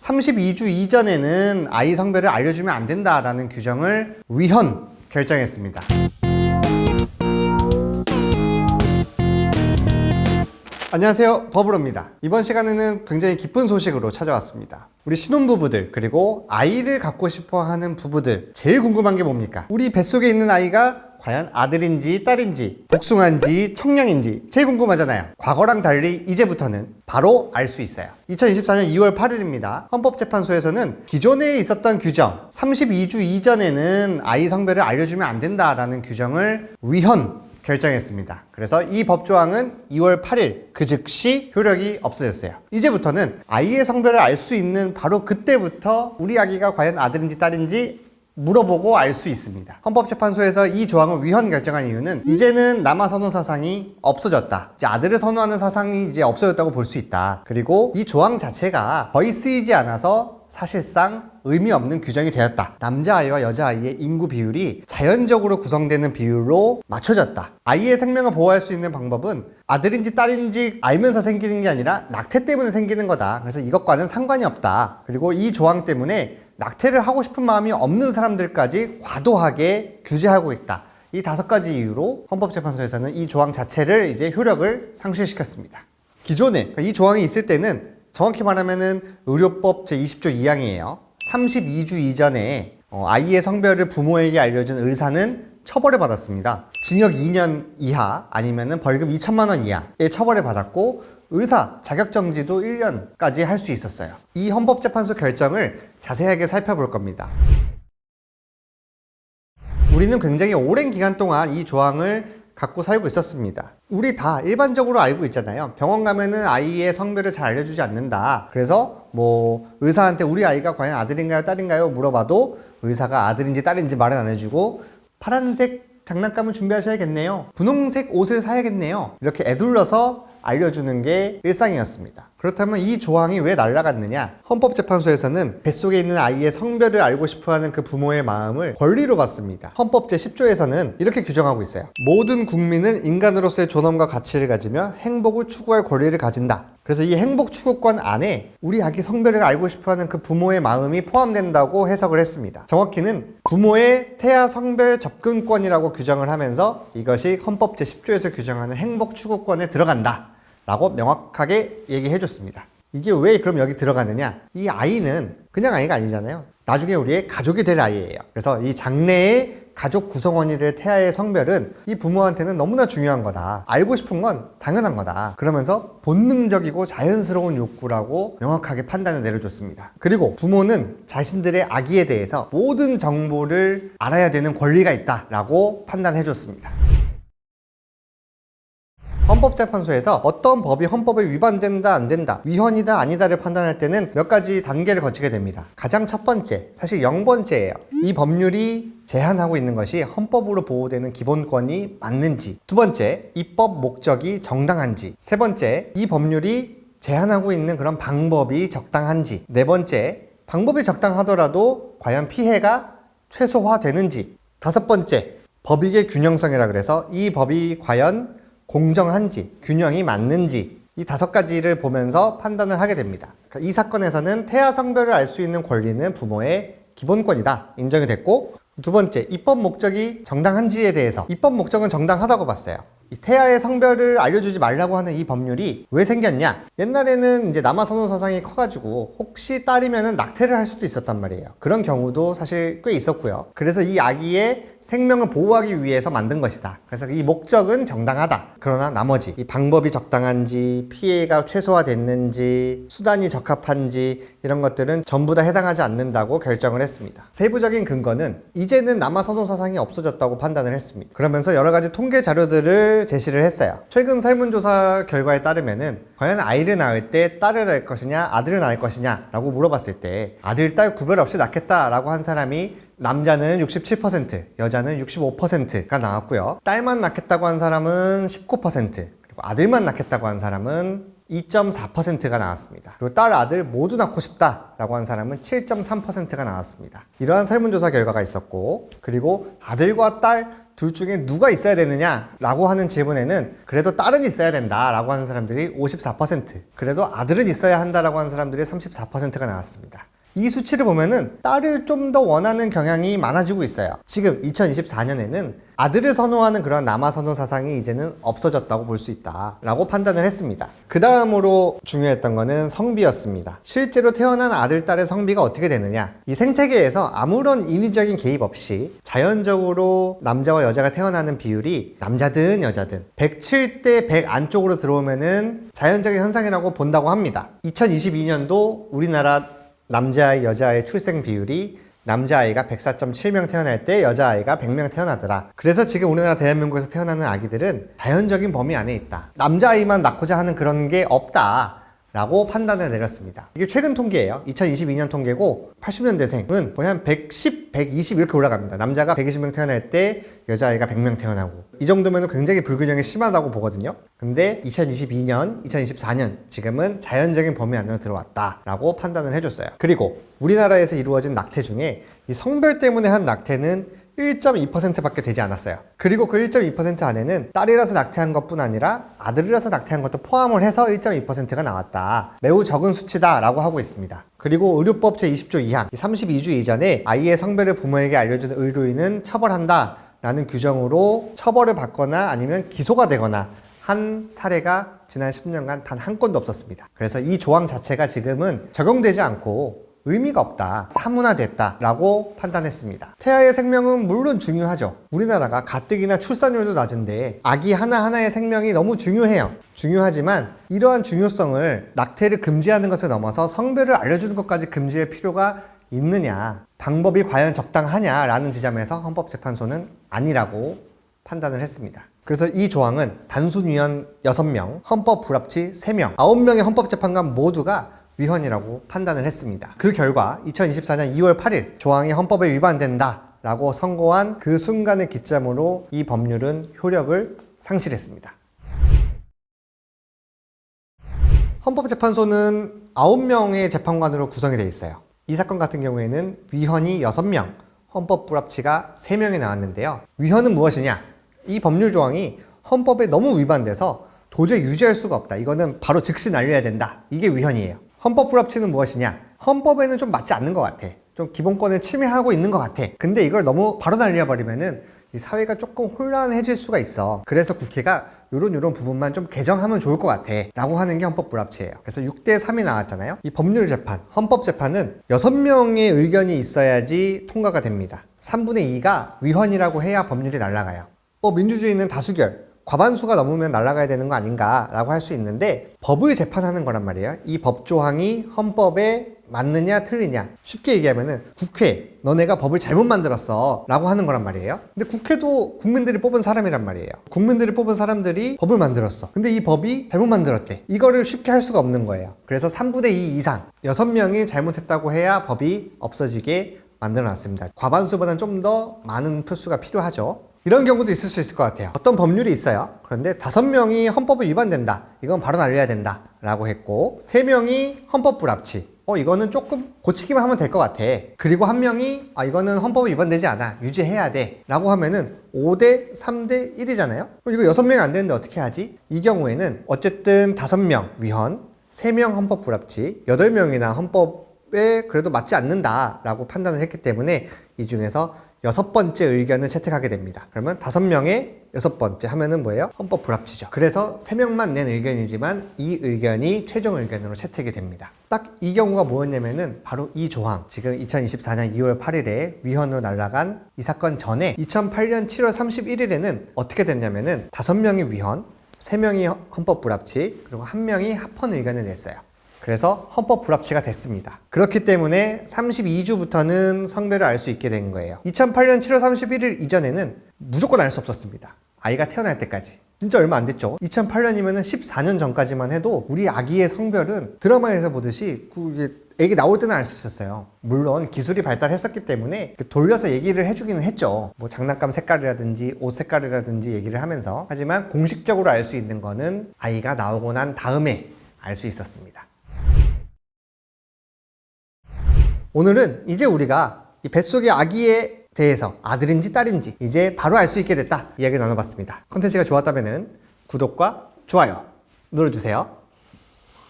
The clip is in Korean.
32주 이전에는 아이 성별을 알려주면 안 된다라는 규정을 위헌 결정했습니다. 안녕하세요, 버블로입니다. 이번 시간에는 굉장히 기쁜 소식으로 찾아왔습니다. 우리 신혼부부들 그리고 아이를 갖고 싶어하는 부부들 제일 궁금한 게 뭡니까? 우리 뱃속에 있는 아이가 과연 아들인지 딸인지 복숭아인지 청량인지 제일 궁금하잖아요. 과거랑 달리 이제부터는 바로 알 수 있어요. 2024년 2월 8일입니다. 헌법재판소에서는 기존에 있었던 규정 32주 이전에는 아이 성별을 알려주면 안 된다라는 규정을 위헌 결정했습니다. 그래서 이 법조항은 2월 8일 그 즉시 효력이 없어졌어요. 이제부터는 아이의 성별을 알 수 있는 바로 그때부터 우리 아기가 과연 아들인지 딸인지 물어보고 알 수 있습니다. 헌법재판소에서 이 조항을 위헌 결정한 이유는 이제는 남아 선호 사상이 없어졌다. 이제 아들을 선호하는 사상이 이제 없어졌다고 볼 수 있다. 그리고 이 조항 자체가 거의 쓰이지 않아서 사실상 의미 없는 규정이 되었다. 남자아이와 여자아이의 인구 비율이 자연적으로 구성되는 비율로 맞춰졌다. 아이의 생명을 보호할 수 있는 방법은 아들인지 딸인지 알면서 생기는 게 아니라 낙태 때문에 생기는 거다. 그래서 이것과는 상관이 없다. 그리고 이 조항 때문에 낙태를 하고 싶은 마음이 없는 사람들까지 과도하게 규제하고 있다. 이 5가지 이유로 헌법재판소에서는 이 조항 자체를 이제 효력을 상실시켰습니다. 기존에 이 조항이 있을 때는 정확히 말하면은 의료법 제20조 2항이에요. 32주 이전에 아이의 성별을 부모에게 알려준 의사는 처벌을 받았습니다. 징역 2년 이하 아니면은 벌금 2천만 원 이하의 처벌을 받았고 의사 자격정지도 1년까지 할 수 있었어요. 이 헌법재판소 결정을 자세하게 살펴볼 겁니다. 우리는 굉장히 오랜 기간 동안 이 조항을 갖고 살고 있었습니다. 우리 다 일반적으로 알고 있잖아요. 병원 가면은 아이의 성별을 잘 알려주지 않는다. 그래서 뭐 의사한테 우리 아이가 과연 아들인가요 딸인가요 물어봐도 의사가 아들인지 딸인지 말은 안 해주고 파란색 장난감을 준비하셔야겠네요. 분홍색 옷을 사야겠네요. 이렇게 애둘러서 알려주는 게 일상이었습니다. 그렇다면 이 조항이 왜 날아갔느냐? 헌법재판소에서는 뱃속에 있는 아이의 성별을 알고 싶어하는 그 부모의 마음을 권리로 봤습니다. 헌법 제10조에서는 이렇게 규정하고 있어요. 모든 국민은 인간으로서의 존엄과 가치를 가지며 행복을 추구할 권리를 가진다. 그래서 이 행복 추구권 안에 우리 아기 성별을 알고 싶어하는 그 부모의 마음이 포함된다고 해석을 했습니다. 정확히는 부모의 태아 성별 접근권이라고 규정을 하면서 이것이 헌법 제10조에서 규정하는 행복 추구권에 들어간다 라고 명확하게 얘기해 줬습니다. 이게 왜 그럼 여기 들어가느냐? 이 아이는 그냥 아이가 아니잖아요. 나중에 우리의 가족이 될 아이예요. 그래서 이 장래의 가족 구성원이 될 태아의 성별은 이 부모한테는 너무나 중요한 거다. 알고 싶은 건 당연한 거다. 그러면서 본능적이고 자연스러운 욕구라고 명확하게 판단을 내려줬습니다. 그리고 부모는 자신들의 아기에 대해서 모든 정보를 알아야 되는 권리가 있다라고 판단해 줬습니다. 헌법재판소에서 어떤 법이 헌법에 위반된다 안 된다 위헌이다 아니다를 판단할 때는 몇 가지 단계를 거치게 됩니다. 가장 첫 번째, 사실 0번째예요. 이 법률이 제한하고 있는 것이 헌법으로 보호되는 기본권이 맞는지, 두 번째, 입법 목적이 정당한지, 세 번째, 이 법률이 제한하고 있는 그런 방법이 적당한지, 네 번째, 방법이 적당하더라도 과연 피해가 최소화되는지, 다섯 번째, 법익의 균형성이라 그래서 이 법이 과연 공정한지, 균형이 맞는지 이 5가지를 보면서 판단을 하게 됩니다. 이 사건에서는 태아 성별을 알 수 있는 권리는 부모의 기본권이다 인정이 됐고, 두 번째, 입법 목적이 정당한지에 대해서 입법 목적은 정당하다고 봤어요. 이 태아의 성별을 알려주지 말라고 하는 이 법률이 왜 생겼냐? 옛날에는 이제 남아 선호 사상이 커가지고 혹시 딸이면은 낙태를 할 수도 있었단 말이에요. 그런 경우도 사실 꽤 있었고요. 그래서 이 아기의 생명을 보호하기 위해서 만든 것이다. 그래서 이 목적은 정당하다. 그러나 나머지 이 방법이 적당한지, 피해가 최소화됐는지, 수단이 적합한지 이런 것들은 전부 다 해당하지 않는다고 결정을 했습니다. 세부적인 근거는 이제는 남아 선호 사상이 없어졌다고 판단을 했습니다. 그러면서 여러 가지 통계 자료들을 제시를 했어요. 최근 설문조사 결과에 따르면은 과연 아이를 낳을 때 딸을 낳을 것이냐 아들을 낳을 것이냐 라고 물어봤을 때 아들, 딸 구별 없이 낳겠다라고 한 사람이 남자는 67%, 여자는 65%가 나왔고요. 딸만 낳겠다고 한 사람은 19%, 그리고 아들만 낳겠다고 한 사람은 2.4%가 나왔습니다. 그리고 딸, 아들 모두 낳고 싶다라고 한 사람은 7.3%가 나왔습니다. 이러한 설문조사 결과가 있었고, 그리고 아들과 딸 둘 중에 누가 있어야 되느냐라고 하는 질문에는 그래도 딸은 있어야 된다라고 하는 사람들이 54%, 그래도 아들은 있어야 한다라고 하는 사람들이 34%가 나왔습니다. 이 수치를 보면은 딸을 좀 더 원하는 경향이 많아지고 있어요. 지금 2024년에는 아들을 선호하는 그런 남아 선호 사상이 이제는 없어졌다고 볼 수 있다라고 판단을 했습니다. 그 다음으로 중요했던 거는 성비였습니다. 실제로 태어난 아들, 딸의 성비가 어떻게 되느냐, 이 생태계에서 아무런 인위적인 개입 없이 자연적으로 남자와 여자가 태어나는 비율이 남자든 여자든 107대 100 안쪽으로 들어오면은 자연적인 현상이라고 본다고 합니다. 2022년도 우리나라 남자아이, 여자아이의 출생 비율이 남자아이가 104.7명 태어날 때 여자아이가 100명 태어나더라. 그래서 지금 우리나라 대한민국에서 태어나는 아기들은 자연적인 범위 안에 있다. 남자아이만 낳고자 하는 그런 게 없다 라고 판단을 내렸습니다. 이게 최근 통계예요. 2022년 통계고 80년대생은 거의 한 110, 120 이렇게 올라갑니다. 남자가 120명 태어날 때 여자아이가 100명 태어나고, 이 정도면 굉장히 불균형이 심하다고 보거든요. 근데 2022년, 2024년 지금은 자연적인 범위 안으로 들어왔다 라고 판단을 해줬어요. 그리고 우리나라에서 이루어진 낙태 중에 이 성별 때문에 한 낙태는 1.2% 밖에 되지 않았어요. 그리고 그 1.2% 안에는 딸이라서 낙태한 것뿐 아니라 아들이라서 낙태한 것도 포함을 해서 1.2%가 나왔다. 매우 적은 수치다 라고 하고 있습니다. 그리고 의료법 제20조 2항 32주 이전에 아이의 성별을 부모에게 알려준 의료인은 처벌한다 라는 규정으로 처벌을 받거나 아니면 기소가 되거나 한 사례가 지난 10년간 단 한 건도 없었습니다. 그래서 이 조항 자체가 지금은 적용되지 않고 의미가 없다, 사문화됐다 라고 판단했습니다. 태아의 생명은 물론 중요하죠. 우리나라가 가뜩이나 출산율도 낮은데 아기 하나하나의 생명이 너무 중요해요. 중요하지만 이러한 중요성을 낙태를 금지하는 것을 넘어서 성별을 알려주는 것까지 금지할 필요가 있느냐, 방법이 과연 적당하냐라는 지점에서 헌법재판소는 아니라고 판단을 했습니다. 그래서 이 조항은 단순위원 6명, 헌법 불합치 3명, 9명의 헌법재판관 모두가 위헌이라고 판단을 했습니다. 그 결과 2024년 2월 8일 조항이 헌법에 위반된다 라고 선고한 그 순간을 기점으로 이 법률은 효력을 상실했습니다. 헌법재판소는 9명의 재판관으로 구성이 되어 있어요. 이 사건 같은 경우에는 위헌이 6명, 헌법 불합치가 3명이 나왔는데요. 위헌은 무엇이냐? 이 법률 조항이 헌법에 너무 위반돼서 도저히 유지할 수가 없다. 이거는 바로 즉시 날려야 된다. 이게 위헌이에요. 헌법 불합치는 무엇이냐? 헌법에는 좀 맞지 않는 것 같아. 좀 기본권을 침해하고 있는 것 같아. 근데 이걸 너무 바로 날려버리면은 이 사회가 조금 혼란해질 수가 있어. 그래서 국회가 요런 부분만 좀 개정하면 좋을 것 같아 라고 하는 게 헌법 불합치예요. 그래서 6대 3이 나왔잖아요. 이 법률 재판, 헌법 재판은 6명의 의견이 있어야지 통과가 됩니다. 3분의 2가 위헌이라고 해야 법률이 날아가요. 민주주의는 다수결, 과반수가 넘으면 날아가야 되는 거 아닌가 라고 할 수 있는데, 법을 재판하는 거란 말이에요. 이 법조항이 헌법에 맞느냐 틀리냐, 쉽게 얘기하면은 국회, 너네가 법을 잘못 만들었어 라고 하는 거란 말이에요. 근데 국회도 국민들이 뽑은 사람이란 말이에요. 국민들이 뽑은 사람들이 법을 만들었어. 근데 이 법이 잘못 만들었대. 이거를 쉽게 할 수가 없는 거예요. 그래서 3분의 2 이상 6명이 잘못했다고 해야 법이 없어지게 만들어놨습니다. 과반수보다는 좀 더 많은 표수가 필요하죠. 이런 경우도 있을 수 있을 것 같아요. 어떤 법률이 있어요. 그런데 5명이 헌법에 위반된다. 이건 바로 날려야 된다 라고 했고, 3명이 헌법 불합치. 이거는 조금 고치기만 하면 될 것 같아. 그리고 1명이 이거는 헌법에 위반되지 않아. 유지해야 돼. 라고 하면은 5대 3대 1이잖아요. 이거 6명이 안 되는데 어떻게 하지? 이 경우에는 어쨌든 5명 위헌, 3명 헌법 불합치, 8명이나 헌법에 그래도 맞지 않는다 라고 판단을 했기 때문에 이 중에서 6번째 의견을 채택하게 됩니다. 그러면 5명의 6번째 하면은 뭐예요? 헌법 불합치죠. 그래서 3명만 낸 의견이지만 이 의견이 최종 의견으로 채택이 됩니다. 딱 이 경우가 뭐였냐면은 바로 이 조항, 지금 2024년 2월 8일에 위헌으로 날아간 이 사건 전에 2008년 7월 31일에는 어떻게 됐냐면은 5명이 위헌, 3명이 헌법 불합치, 그리고 1명이 합헌 의견을 냈어요. 그래서 헌법 불합치가 됐습니다. 그렇기 때문에 32주부터는 성별을 알 수 있게 된 거예요. 2008년 7월 31일 이전에는 무조건 알 수 없었습니다. 아이가 태어날 때까지. 진짜 얼마 안 됐죠. 2008년이면 14년 전까지만 해도 우리 아기의 성별은 드라마에서 보듯이 애기 나올 때는 알 수 있었어요. 물론 기술이 발달했었기 때문에 돌려서 얘기를 해주기는 했죠. 뭐 장난감 색깔이라든지 옷 색깔이라든지 얘기를 하면서. 하지만 공식적으로 알 수 있는 거는 아이가 나오고 난 다음에 알 수 있었습니다. 오늘은 이제 우리가 이 뱃속의 아기의 대해서 아들인지 딸인지 이제 바로 알 수 있게 됐다 이야기를 나눠봤습니다. 컨텐츠가 좋았다면 구독과 좋아요 눌러주세요.